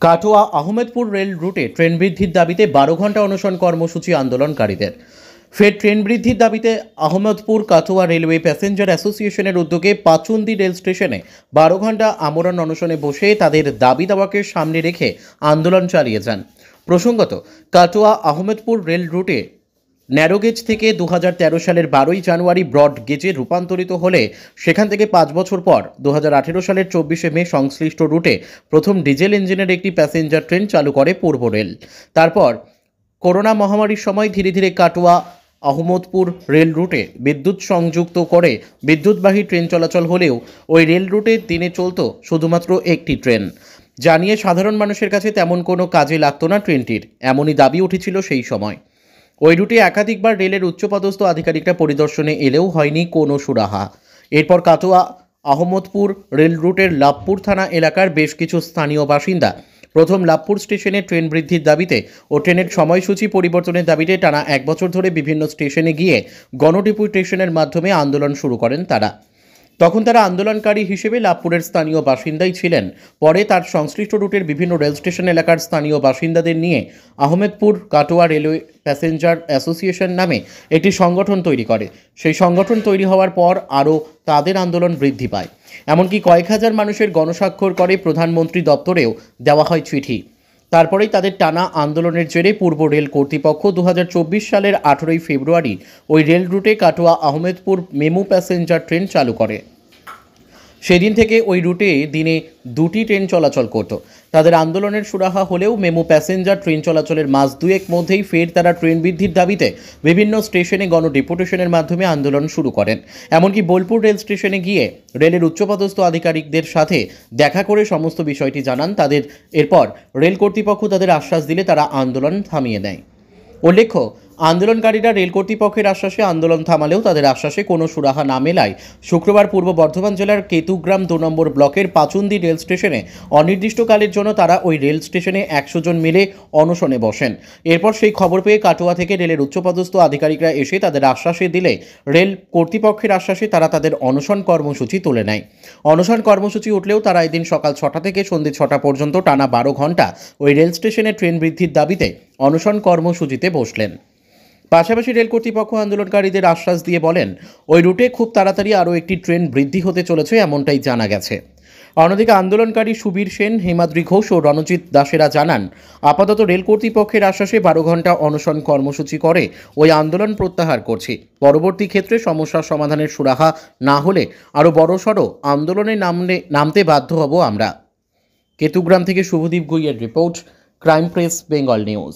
Katwa Ahmedpur rail রুটে train বৃদ্ধির দাবিতে 12 ঘন্টা অনশন কর্মসূচি আন্দোলনকারীদের। ফের ট্রেন বৃদ্ধির দাবিতে আহমেদপুর কাটোয়া রেলওয়ে প্যাসেঞ্জার অ্যাসোসিয়েশনের উদ্যোগে পাচুন্দি রেল স্টেশনে 12 ঘন্টা আমরণ অনশনে বসে তাদের দাবি দাওয়াকে সামনে রেখে আন্দোলন চালিয়ে যান। প্রসঙ্গত, কাটোয়া আহমেদপুর রেল রুটে ন্যারোগেজ থেকে 2013 সালের 12ই জানুয়ারি ব্রড গেজে রূপান্তরিত হলে সেখান থেকে 5 বছর পর 2018 সালের 24শে মে সংশ্লিষ্ট রুটে প্রথম ডিজেল ইঞ্জিনের একটি প্যাসেঞ্জার ট্রেন চালু করে পূর্ব রেল। তারপর করোনা মহামারীর সময় ধীরে ধীরে কাটোয়া আহমদপুর রেল রুটে বিদ্যুৎ সংযুক্ত করে বিদ্যুৎবাহী ট্রেন চলাচল হলেও ওই রেল রুটে দিনে চলত শুধুমাত্র একটি ট্রেন, জানিয়ে সাধারণ মানুষের কাছে তেমন কোনো কাজে লাগতো না ট্রেনটির, এমনই দাবি উঠেছিল সেই সময়। ওই রুটে একাধিকবার রেলের উচ্চপদস্থ আধিকারিকরা পরিদর্শনে এলেও হয়নি কোনো সুরাহা। এরপর কাটোয়া আহমদপুর রেল রুটের লাভপুর থানা এলাকার বেশ কিছু স্থানীয় বাসিন্দা প্রথম লাভপুর স্টেশনে ট্রেন বৃদ্ধির দাবিতে ও ট্রেনের সময়সূচি পরিবর্তনের দাবিতে টানা 1 বছর ধরে বিভিন্ন স্টেশনে গিয়ে গণডেপুটেশনের মাধ্যমে আন্দোলন শুরু করেন তারা। তখন তারা আন্দোলনকারী হিসেবে লাভপুরের স্থানীয় বাসিন্দাই ছিলেন। পরে তার সংশ্লিষ্ট রুটের বিভিন্ন রেল স্টেশন এলাকার স্থানীয় বাসিন্দাদের নিয়ে Ahmedpur Katwa railway passenger association নামে একটি সংগঠন তৈরি করে। সেই সংগঠন তৈরি হওয়ার পর আরও তাদের আন্দোলন বৃদ্ধি পায়। এমনকি কয়েক হাজার মানুষের গণস্বাক্ষর করে প্রধানমন্ত্রী দপ্তরেও দেওয়া হয় চিঠি। তারপরেই তাদের টানা আন্দোলনের জেরে পূর্ব রেল কর্তৃপক্ষ 2024 সালের 18ই ফেব্রুয়ারি ওই রেল রুটে কাটোয়া আহমেদপুর মেমু প্যাসেঞ্জার ট্রেন চালু করে। সেদিন থেকে ওই রুটে দিনে 2টি ট্রেন চলাচল করত। তাদের আন্দোলনের সুরাহা হলেও মেমু প্যাসেঞ্জার ট্রেন চলাচলের মাস দুয়েক মধ্যেই ফের তারা ট্রেন বৃদ্ধির দাবিতে বিভিন্ন স্টেশনে গণডেপুটেশনের মাধ্যমে আন্দোলন শুরু করেন। এমনকি বোলপুর রেল স্টেশনে গিয়ে রেলের উচ্চপদস্থ আধিকারিকদের সাথে দেখা করে সমস্ত বিষয়টি জানান তাদের। এরপর রেল কর্তৃপক্ষ তাদের আশ্বাস দিলে তারা আন্দোলন থামিয়ে দেয়। উল্লেখ্য, আন্দোলনকারীরা রেল কর্তৃপক্ষের আশ্বাসে আন্দোলন থামালেও তাদের আশ্বাসে কোনো সুরাহা না মেলায় শুক্রবার পূর্ব বর্ধমান জেলার কেতুগ্রাম 2 নম্বর ব্লকের পাচুন্দি রেল স্টেশনে অনির্দিষ্টকালের জন্য তারা ওই রেল স্টেশনে 100 জন মিলে অনশনে বসেন। এরপর সেই খবর পেয়ে কাটোয়া থেকে রেলের উচ্চপদস্থ আধিকারিকরা এসে তাদের আশ্বাসে দিলে রেল কর্তৃপক্ষের আশ্বাসে তারা তাদের অনশন কর্মসূচি তুলে নেয়। অনশন কর্মসূচি উঠলেও তারা এদিন সকাল 6টা থেকে সন্ধ্যে 6টা পর্যন্ত টানা 12 ঘন্টা ওই রেল স্টেশনে ট্রেন বৃদ্ধির দাবিতে অনশন কর্মসূচিতে বসলেন। পাশাপাশি রেল কর্তৃপক্ষ আন্দোলনকারীদের আশ্বাস দিয়ে বলেন, ওই রুটে খুব তাড়াতাড়ি আরও একটি ট্রেন বৃদ্ধি হতে চলেছে এমনটাই জানা গেছে। অন্যদিকে আন্দোলনকারী সুবীর সেন, হিমাদ্রি ঘোষ ও রণজিৎ দাসেরা জানান, আপাতত রেল কর্তৃপক্ষের আশ্বাসে 12 ঘন্টা অনশন কর্মসূচি করে ওই আন্দোলন প্রত্যাহার করছি। পরবর্তী ক্ষেত্রে সমস্যার সমাধানের সুরাহা না হলে আরও বড়সড় আন্দোলনে নামতে বাধ্য হব আমরা। কেতুগ্রাম থেকে শুভদীপ গুইয়ের report, crime press Bengal news.